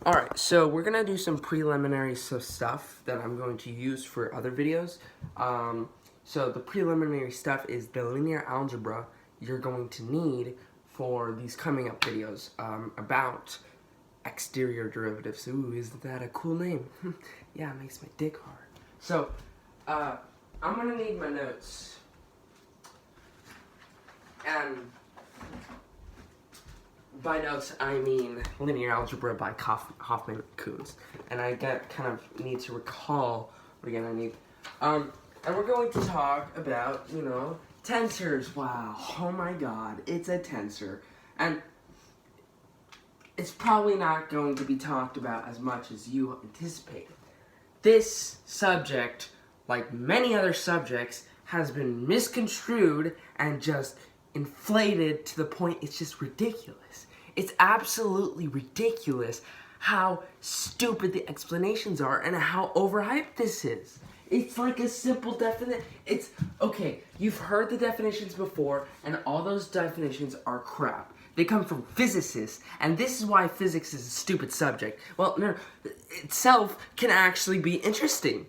Alright, so we're going to do some preliminary stuff that I'm going to use for other videos. So the preliminary stuff is the linear algebra you're going to need for these coming up videos about exterior derivatives. Ooh, isn't that a cool name? Yeah, it makes my dick hard. So, I'm going to need my notes. And by notes, I mean linear algebra by Hoffman-Kuhns. And I need to recall what again I need. And we're going to talk about, tensors. Wow, oh my god, it's a tensor. And it's probably not going to be talked about as much as you anticipate. This subject, like many other subjects, has been misconstrued and just inflated to the point it's just ridiculous. It's absolutely ridiculous how stupid the explanations are and how overhyped this is. It's like a simple definition. It's, okay, you've heard the definitions before, and all those definitions are crap. They come from physicists, and this is why physics is a stupid subject. Well, no, itself can actually be interesting.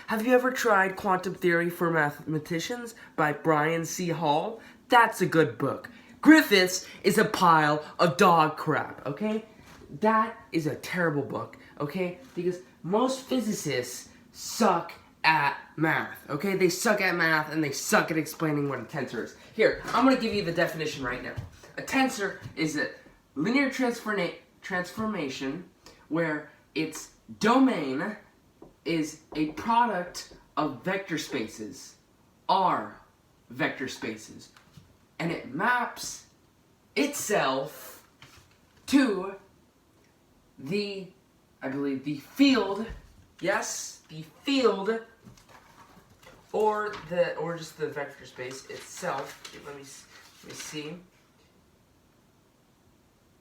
Have you ever tried Quantum Theory for Mathematicians by Brian C. Hall? That's a good book. Griffiths is a pile of dog crap, okay? That is a terrible book, okay? Because most physicists suck at math, okay? They suck at math and they suck at explaining what a tensor is. Here, I'm going to give you the definition right now. A tensor is a linear transformation where its domain is a product of vector spaces, R vector spaces, and it maps itself to the field, yes, the field, or just the vector space itself. Let me see.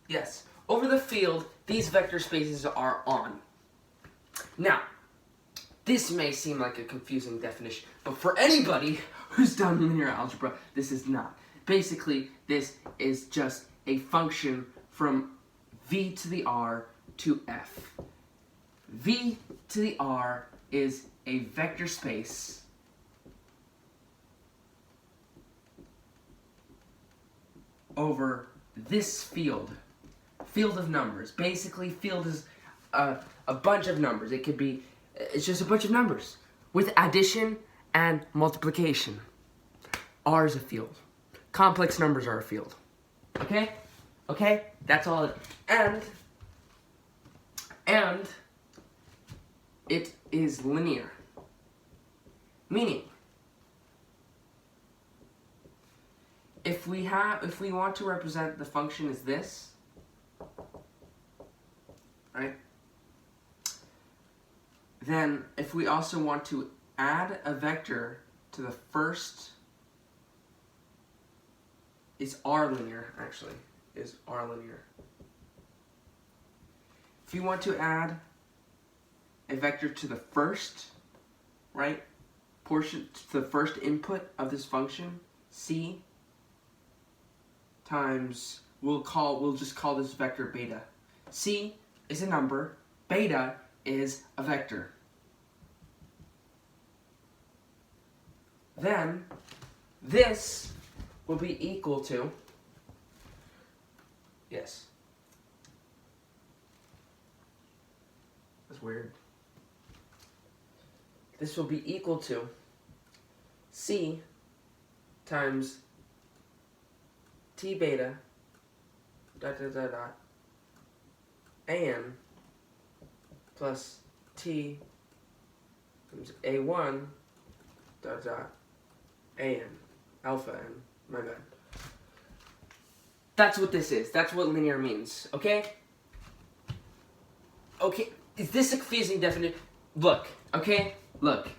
Yes, over the field these vector spaces are on. Now, this may seem like a confusing definition, but for anybody who's done linear algebra, this is not. Basically, this is just a function from v to the r to f. V to the r is a vector space over this field of numbers. Basically, field is a bunch of numbers. It's just a bunch of numbers with addition and multiplication. R is a field. Complex numbers are a field. Okay? Okay? That's all it is. And it is linear. Meaning, if we want to represent the function as this, right? Then, if we also want to add a vector to the first, is R linear, actually, is R linear. If you want to add a vector to the first, right, portion, to the first input of this function, C times, we'll just call this vector beta. C is a number, beta is a vector. Then, this will be equal to, yes, that's weird. This will be equal to C times T beta AN plus T times A1 AN, alpha n, my bad. That's what this is. That's what linear means, okay? Okay, is this a confusing definition? Look, okay? Look.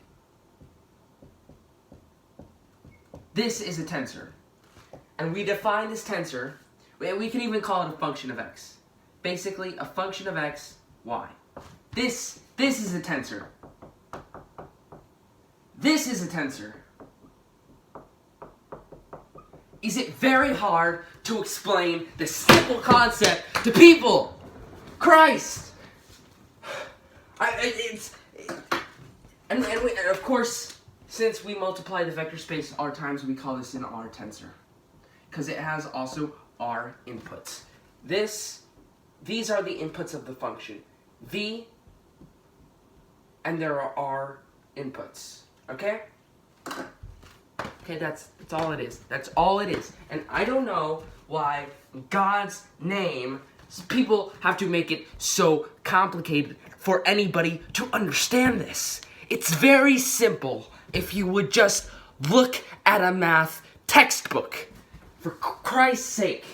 This is a tensor. And we define this tensor, we can even call it a function of x. Basically, a function of x, y. This is a tensor. This is a tensor. Is it very hard to explain this simple concept to people? Christ! And of course, since we multiply the vector space r times, we call this an R tensor, because it has also R inputs. These are the inputs of the function, v, and there are R inputs. Okay? Okay, that's all it is. That's all it is. And I don't know why in God's name people have to make it so complicated for anybody to understand this. It's very simple if you would just look at a math textbook. For Christ's sake.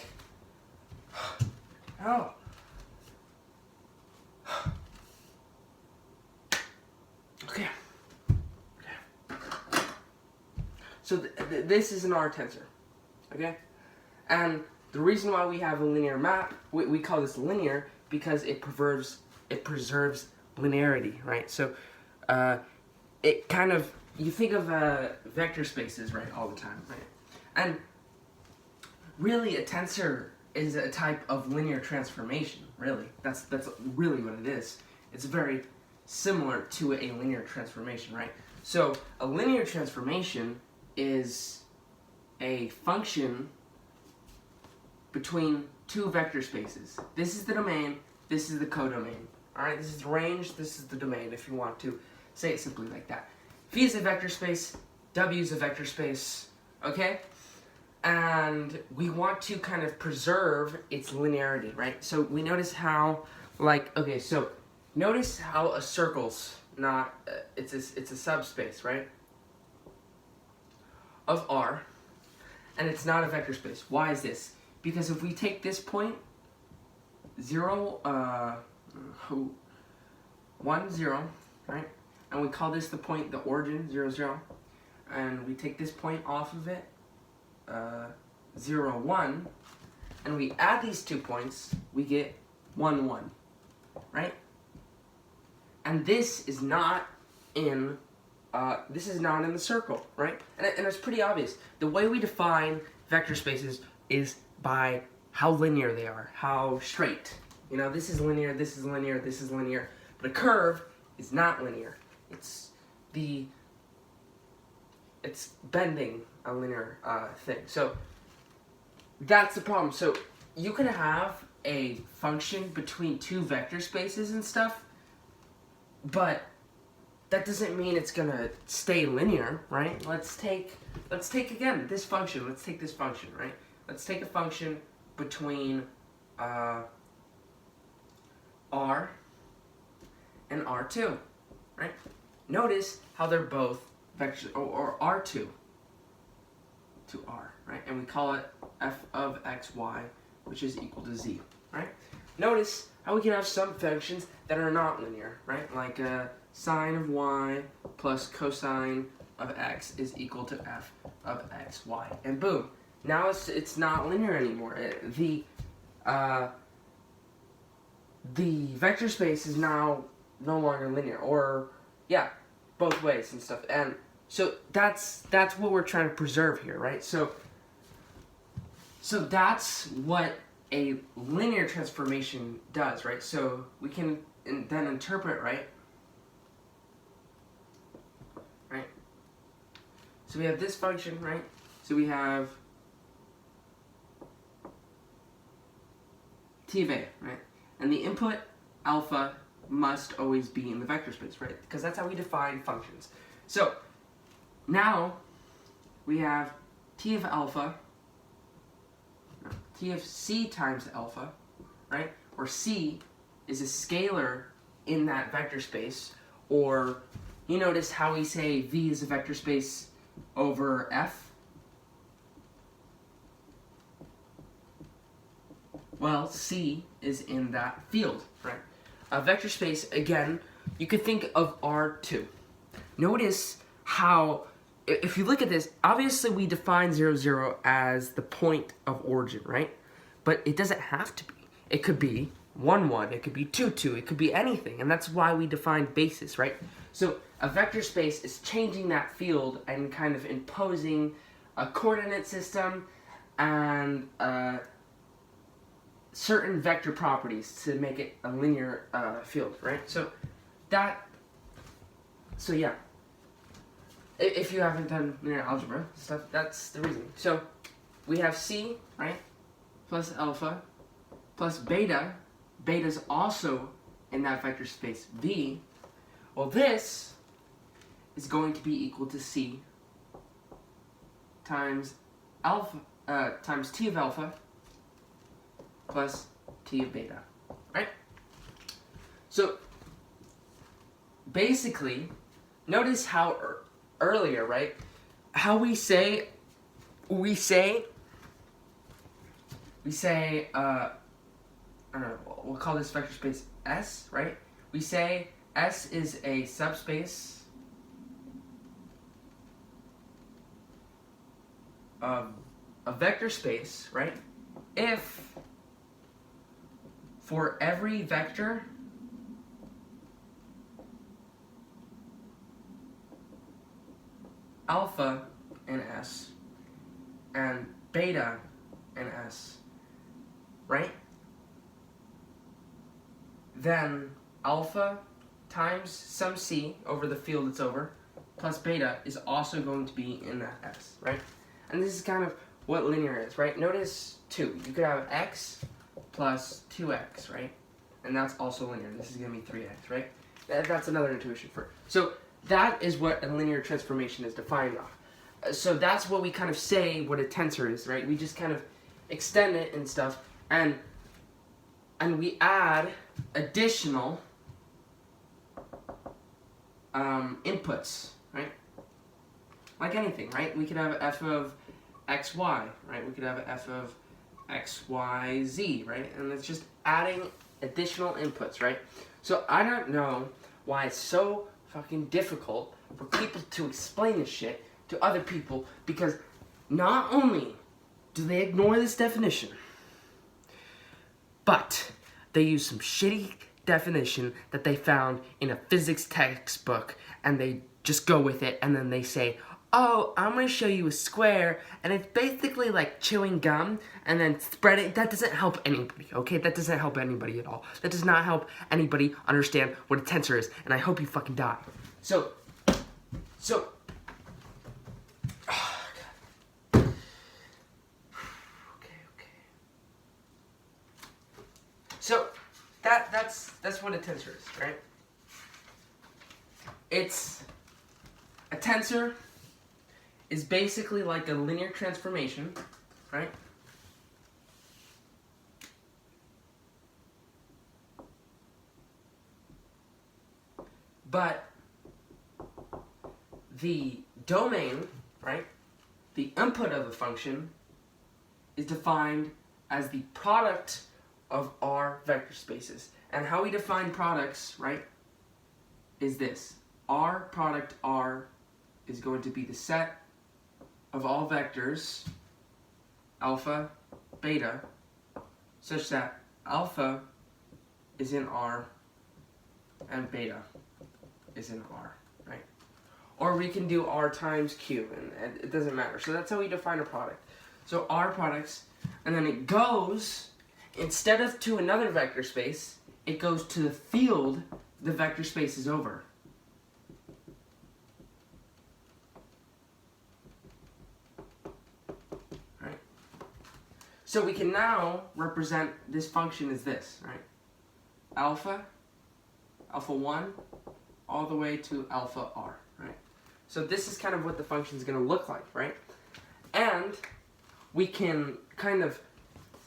Oh. Okay. So this is an R tensor, okay? And the reason why we have a linear map, we call this linear because it preserves linearity, right? So it kind of, you think of vector spaces, right, all the time, right? And really a tensor is a type of linear transformation, really. That's really what it is. It's very similar to a linear transformation, right? So a linear transformation is a function between two vector spaces. This is the domain, this is the codomain. Alright, this is the range, this is the domain, if you want to say it simply like that. V is a vector space, W is a vector space, okay? And we want to kind of preserve its linearity, right? So we notice how, like, okay, so notice how a circle's not, it's a subspace, right? Of R, and it's not a vector space. Why is this? Because if we take this point, 1, 0, right? And we call this the point, the origin, 0, 0. And we take this point off of it, 0, 1. And we add these 2 points, we get 1, 1, right? And this is not in the circle, right? And it's pretty obvious. The way we define vector spaces is by how linear they are, how straight. You know, this is linear, this is linear, this is linear. But a curve is not linear. It's bending a linear thing. So that's the problem. So you can have a function between two vector spaces and stuff, but that doesn't mean it's gonna stay linear, right? Let's take again this function. Let's take this function, right? Let's take a function between R and R2, right? Notice how they're both vectors, or R2 to R, right? And we call it f of x, y, which is equal to z, right? Notice how we can have some functions that are not linear, right? Like sine of y plus cosine of x is equal to f of x, y. And boom, now it's not linear anymore. The vector space is now no longer linear, or yeah, both ways and stuff. And so that's what we're trying to preserve here, right? So that's what a linear transformation does, right? So we can then interpret, right? Right? So we have this function, right? So we have t of a, right? And the input alpha must always be in the vector space, right? Because that's how we define functions. So now we have t of alpha, t of c times alpha, right? Where c is a scalar in that vector space, or you notice how we say v is a vector space over f? Well, c is in that field, right? A vector space, again, you could think of R2. Notice how, if you look at this, obviously we define 0, 0 as the point of origin, right? But it doesn't have to be. It could be 1, 1, it could be 2, 2, it could be anything, and that's why we define basis, right? So a vector space is changing that field and kind of imposing a coordinate system and certain vector properties to make it a linear field, right? So so yeah. If you haven't done linear algebra stuff, that's the reason. So we have C, right, plus alpha, plus beta. Beta's also in that vector space V. Well, this is going to be equal to C times alpha times T of alpha plus T of beta, right? So basically, notice how earlier, right? How we say I don't know, we'll call this vector space S, right? We say S is a subspace of a vector space, right? If for every vector alpha in S and beta in S, right? Then alpha times some C over the field it's over plus beta is also going to be in that S, right? And this is kind of what linear is, right? Notice 2. You could have x plus 2x, right? And that's also linear. This is going to be 3x, right? That's another intuition for it. So that is what a linear transformation is defined off. So that's what we kind of say what a tensor is, right? We just kind of extend it and stuff, and we add additional inputs, right? Like anything, right? We could have f of xy, right? We could have f of xyz, right? And it's just adding additional inputs, right? So I don't know why it's so fucking difficult for people to explain this shit to other people, because not only do they ignore this definition, but they use some shitty definition that they found in a physics textbook, and they just go with it, and then they say, oh, I'm going to show you a square, and it's basically like chewing gum, and then spread it. That doesn't help anybody, okay? That doesn't help anybody at all. That does not help anybody understand what a tensor is, and I hope you fucking die. So, oh, God. Okay. So, that's what a tensor is, right? It's a tensor is basically like a linear transformation, right? But the domain, right, the input of the function is defined as the product of R vector spaces. And how we define products, right, is this. R product R is going to be the set of all vectors, alpha, beta, such that alpha is in R and beta is in R, right? Or we can do R times Q, and it doesn't matter. So that's how we define a product. So R products, and then it goes, instead of to another vector space, it goes to the field the vector space is over. Right? So we can now represent this function as this, right? Alpha 1, all the way to alpha R, right? So this is kind of what the function is going to look like, right? And we can kind of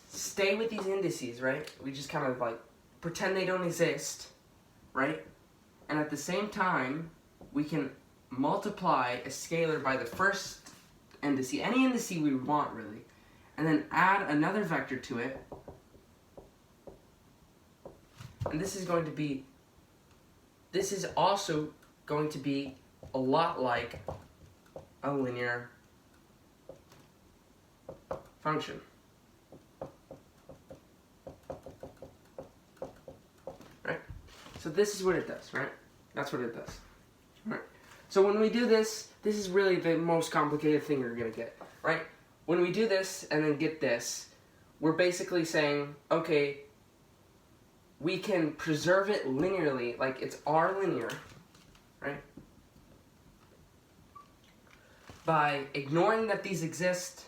stay with these indices, right? We just kind of like pretend they don't exist, right? And at the same time, we can multiply a scalar by the first indice, any indice we would want, really, and then add another vector to it. And this is also going to be a lot like a linear function. Right? So this is what it does, right? That's what it does. Right? So when we do this, this is really the most complicated thing you're going to get, right? When we do this and then get this, we're basically saying, okay, we can preserve it linearly, like it's R linear, right? By ignoring that these exist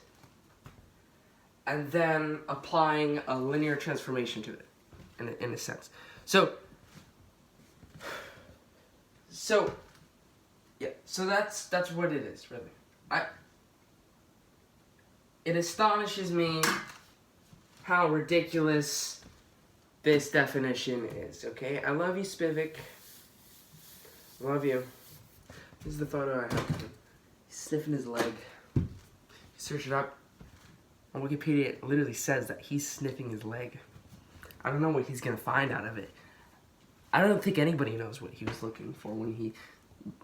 and then applying a linear transformation to it, in a sense. So yeah, so that's what it is, really. It astonishes me how ridiculous this definition is, okay? I love you, Spivak. Love you. This is the photo I have of him. He's sniffing his leg. You search it up. On Wikipedia, it literally says that he's sniffing his leg. I don't know what he's gonna find out of it. I don't think anybody knows what he was looking for when he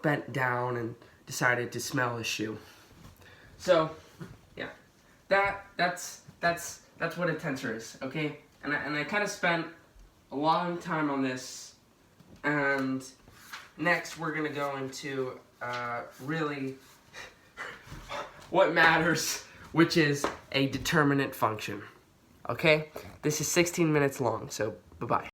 bent down and decided to smell his shoe. So, yeah, that's what a tensor is, okay? And I kind of spent a long time on this, and next we're gonna go into really what matters, which is a determinant function. Okay? This is 16 minutes long, so bye-bye.